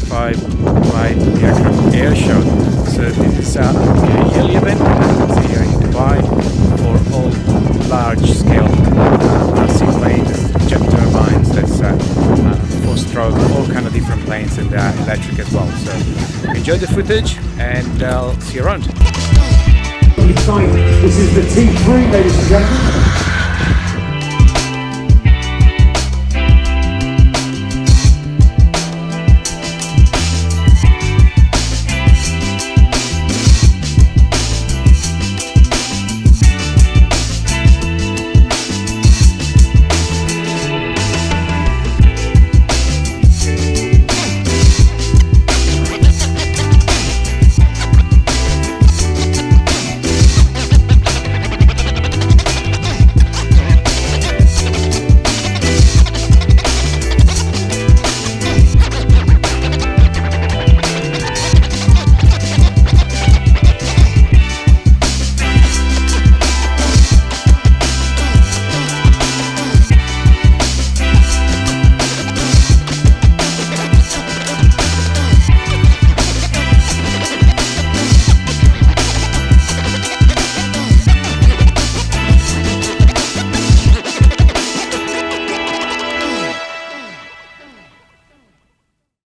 2025 Dubai Aircraft Airshow. So this is a yearly event here in Dubai for all large-scale RC planes, jet turbines, that's four-stroke, all kind of different planes, and electric as well. So enjoy the footage, and I'll see you around. This is the T3, ladies and gentlemen.